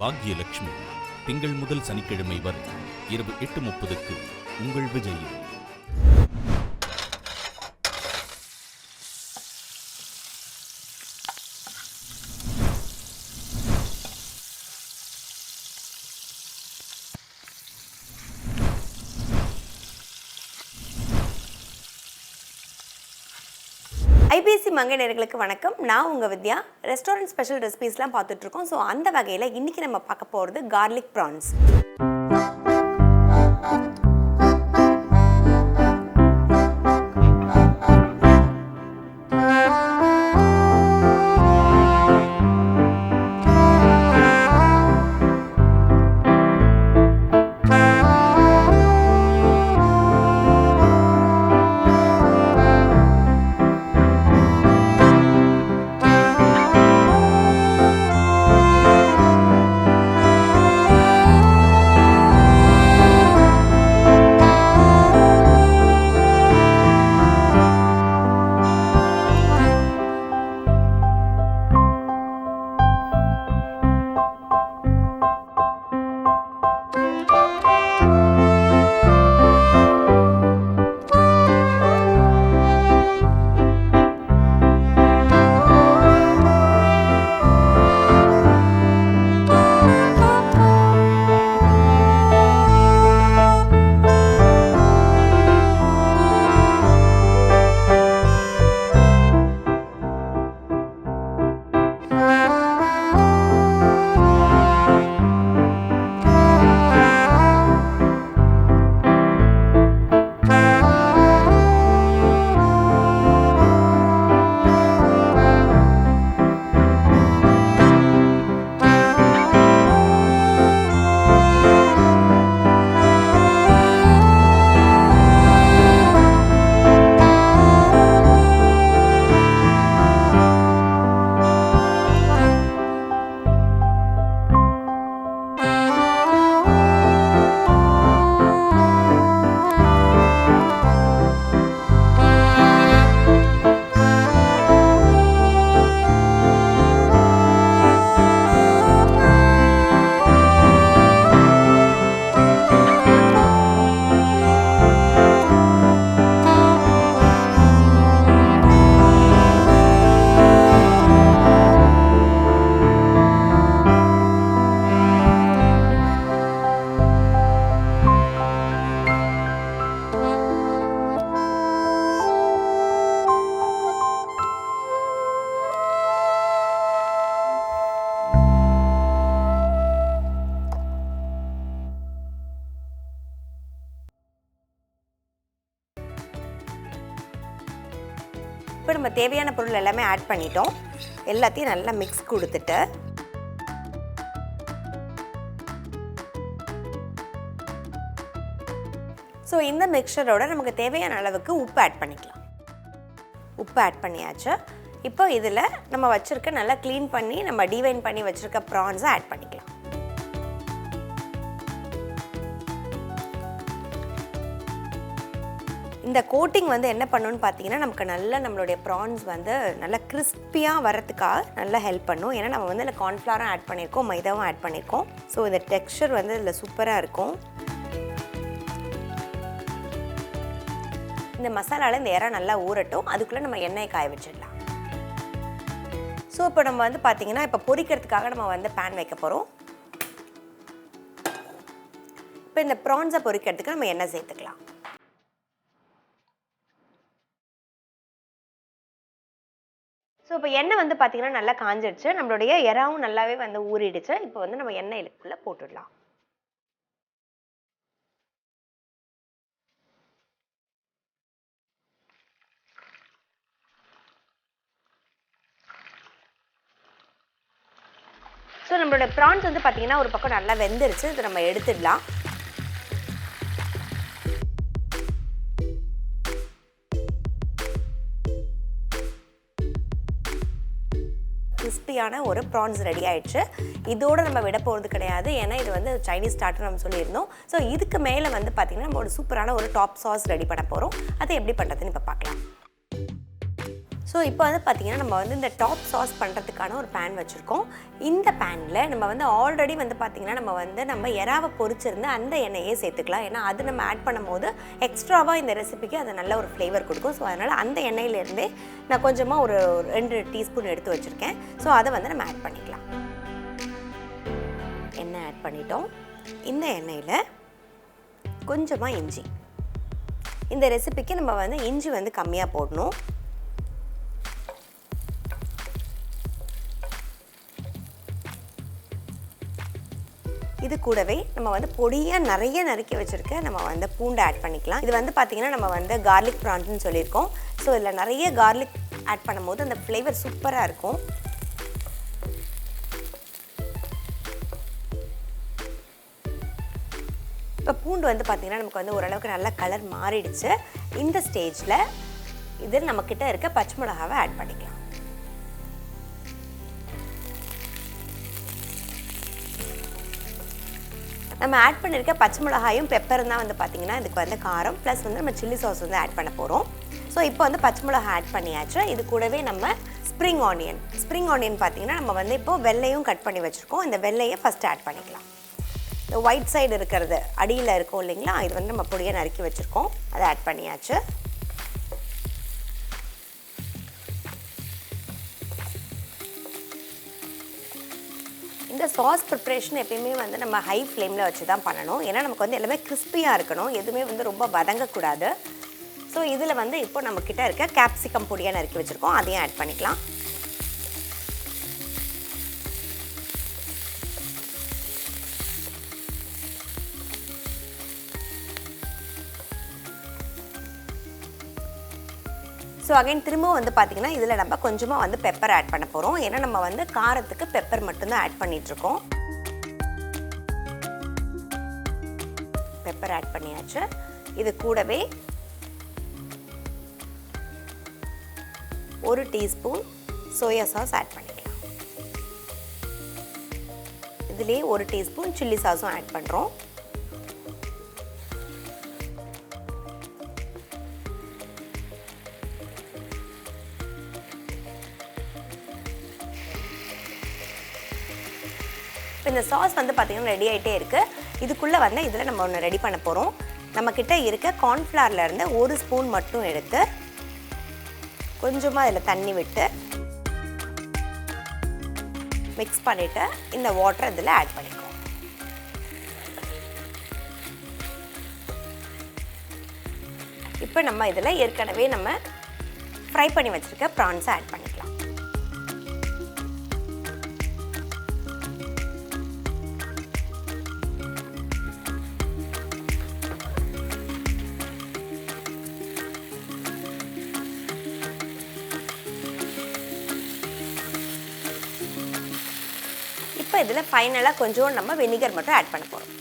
பாக்யலட்சுமி திங்கள் முதல் சனிக்கிழமை வரை இரவு 8:30க்கு உங்கள் விஜயில். IBC மங்கை நேயர்களுக்கு வணக்கம். நான் உங்கள் வித்யா. ரெஸ்டாரண்ட் ஸ்பெஷல் ரெசிபீஸ்லாம் பார்த்துட்ருக்கோம். ஸோ அந்த வகையில் இன்றைக்கி நம்ம பார்க்க போகிறது கார்லிக் ப்ரான்ஸ். இப்போ நம்ம தேவையான பொருள் எல்லாமே ஆட் பண்ணிட்டோம். எல்லாத்தையும் நல்லா மிக்ஸ் கொடுத்துட்டு ஸோ இந்த மிக்சரோட நமக்கு தேவையான அளவுக்கு உப்பு ஆட் பண்ணிக்கலாம். உப்பு ஆட் பண்ணியாச்சு. இப்போ இதில் நம்ம வச்சுருக்க நல்லா க்ளீன் பண்ணி நம்ம டிவைன் பண்ணி வச்சுருக்க ப்ரான்ஸை ஆட் பண்ணிக்கலாம். இந்த கோட்டிங் வந்து என்ன பண்ணணும்னு பார்த்தீங்கன்னா நமக்கு நல்லா நம்மளுடைய ப்ரான்ஸ் வந்து நல்லா கிறிஸ்பியாக வரதுக்காக நல்லா ஹெல்ப் பண்ணும். ஏன்னா நம்ம வந்து இதில் கார்ன்ஃப்ளவரும் ஆட் பண்ணியிருக்கோம், மைதாவும் ஆட் பண்ணியிருக்கோம். ஸோ இந்த டெக்ஸ்சர் வந்து இதில் சூப்பராக இருக்கும். இந்த மசாலாவில் இந்த இறை நல்லா ஊறட்டும். அதுக்குள்ளே நம்ம எண்ணெயை காய வச்சிடலாம். ஸோ இப்போ நம்ம வந்து பார்த்திங்கன்னா இப்போ பொரிக்கிறதுக்காக நம்ம வந்து பேன் வைக்க போகிறோம். இப்போ இந்த ப்ரான்ஸை பொரிக்கிறதுக்கு நம்ம எண்ணெய் சேர்த்துக்கலாம். ஸோ இப்போ எண்ணெய் வந்து பார்த்திங்கன்னா நல்லா காஞ்சிடுச்சு. நம்மளுடைய இறாவும் நல்லாவே வந்து ஊறிடுச்சு. இப்போ வந்து நம்ம எண்ணெய்க்குள்ளே போட்டுடலாம். ஸோ நம்மளோட ப்ரான்ஸ் வந்து பார்த்திங்கன்னா ஒரு பக்கம் நல்லா வெந்துருச்சு. இதை நம்ம எடுத்துடலாம். கிறிஸ்பியான ஒரு ப்ரான்ஸ் ரெடி ஆயிடுச்சு. இதோடு நம்ம விட போகிறது கிடையாது. ஏன்னா இது வந்து சைனீஸ் ஸ்டார்டர் நம்ம சொல்லியிருந்தோம். ஸோ இதுக்கு மேலே வந்து பார்த்திங்கன்னா நம்ம ஒரு சூப்பரான ஒரு டாப் சாஸ் ரெடி பண்ண போகிறோம். அதை எப்படி பண்ணுறதுன்னு இப்போ பார்க்கலாம். ஸோ இப்போ வந்து பார்த்திங்கன்னா நம்ம வந்து இந்த டாப் சாஸ் பண்ணுறதுக்கான ஒரு பேன் வச்சுருக்கோம். இந்த பேனில் நம்ம வந்து ஆல்ரெடி வந்து பார்த்திங்கன்னா நம்ம எறாவை பொரிச்சிருந்து அந்த எண்ணெயே சேர்த்துக்கலாம். ஏன்னா அது நம்ம ஆட் பண்ணும்போது எக்ஸ்ட்ராவாக இந்த ரெசிபிக்கு அது நல்ல ஒரு ஃப்ளேவர் கொடுக்கும். ஸோ அதனால் அந்த எண்ணெயிலேருந்தே நான் கொஞ்சமாக ஒரு 2 டீஸ்பூன் எடுத்து வச்சுருக்கேன். ஸோ அதை வந்து நம்ம ஆட் பண்ணிக்கலாம். எண்ணெய் ஆட் பண்ணிட்டோம். இந்த எண்ணெயில் கொஞ்சமாக இஞ்சி. இந்த ரெசிபிக்கு நம்ம வந்து இஞ்சி வந்து கம்மியாக போடணும். இது கூடவே நம்ம வந்து பொடியாக நிறைய நறுக்கி வச்சுருக்க நம்ம வந்து பூண்டு ஆட் பண்ணிக்கலாம். இது வந்து பார்த்திங்கன்னா நம்ம வந்து கார்லிக் ப்ரான்ஸ்னு சொல்லியிருக்கோம். ஸோ இதில் நிறைய கார்லிக் ஆட் பண்ணும்போது அந்த ஃப்ளேவர் சூப்பராக இருக்கும். இப்போ பூண்டு வந்து பார்த்திங்கன்னா நமக்கு வந்து ஓரளவுக்கு நல்ல கலர் மாறிடுச்சு. இந்த ஸ்டேஜில் இதில் நம்மக்கிட்ட இருக்க பச்சை மிளகாவை ஆட் பண்ணிக்கலாம். நம்ம ஆட் பண்ணியிருக்க பச்சை மிளகாயும் பெப்பரும் தான் வந்து பார்த்திங்கன்னா இதுக்கு வந்து காரம் ப்ளஸ் வந்து நம்ம சில்லி சாஸ் வந்து ஆட் பண்ண போகிறோம். ஸோ இப்போ வந்து பச்சை மிளகா ஆட் பண்ணியாச்சு. இது கூடவே நம்ம ஸ்ப்ரிங் ஆனியன் பார்த்திங்கன்னா நம்ம வந்து இப்போது வெள்ளையும் கட் பண்ணி வச்சுருக்கோம். இந்த வெள்ளையை ஃபஸ்ட்டு ஆட் பண்ணிக்கலாம். இந்த ஒயிட் சைடு இருக்கிறது அடியில் இருக்கும் இல்லைங்களா, இது வந்து நம்ம பொடியை நறுக்கி வச்சுருக்கோம். அதை ஆட் பண்ணியாச்சு. இந்த சாஸ் ப்ரிப்ரேஷன் எப்பயுமே வந்து நம்ம ஹை ஃப்ளேமில் வச்சு தான் பண்ணணும். ஏன்னா நமக்கு வந்து எல்லாமே கிறிஸ்பியாக இருக்கணும், எதுவுமே வந்து ரொம்ப வதங்கக்கூடாது. ஸோ இதில் வந்து இப்போ நம்மக்கிட்ட இருக்க கேப்சிகம் பொடியாக நறுக்கி வச்சுருக்கோம், அதையும் ஆட் பண்ணிக்கலாம். ஸோ அகைன் திரும்பவும் வந்து பார்த்திங்கன்னா இதில் நம்ம கொஞ்சமாக வந்து பெப்பர் ஆட் பண்ண போகிறோம். ஏன்னா நம்ம வந்து காரத்துக்கு பெப்பர் மட்டும்தான் ஆட் பண்ணிகிட்ருக்கோம். பெப்பர் ஆட் பண்ணியாச்சு. இது கூடவே 1 டீஸ்பூன் சோயா சாஸ் ஆட் பண்ணிக்கலாம். இதுலேயே 1 டீஸ்பூன் சில்லி சாஸும் ஆட் பண்ணுறோம். இந்த சாஸ் வந்து பார்த்திங்கன்னா ரெடி ஆகிட்டே இருக்குது. இதுக்குள்ளே வந்து இதில் நம்ம ஒன்று ரெடி பண்ண போகிறோம். நம்மக்கிட்ட இருக்க கார்ன்ஃப்ளவர்லேருந்து 1 ஸ்பூன் மட்டும் எடுத்து கொஞ்சமாக இதில் தண்ணி விட்டு மிக்ஸ் பண்ணிவிட்டு இந்த வாட்டரை இதில் ஆட் பண்ணிக்குவோம். இப்போ நம்ம இதில் ஏற்கனவே நம்ம ஃப்ரை பண்ணி வச்சுருக்க ப்ரான்ஸை ஆட் பண்ணிக்கலாம். இப்போ இதில் ஃபைனலாக கொஞ்சம் நம்ம வினிகர் மட்டும் ஆட் பண்ண போகிறோம்.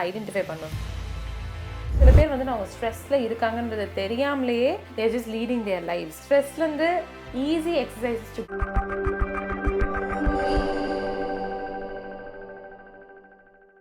ஐடென்டிஃபை பண்ணணும். சில பேர் வந்து அவங்க ஸ்ட்ரெஸ்ஸில் இருக்காங்கன்றது தெரியாமலேயே there just leading their life. ஸ்ட்ரெஸ்லேருந்து ஈஸி எக்ஸசைசஸ்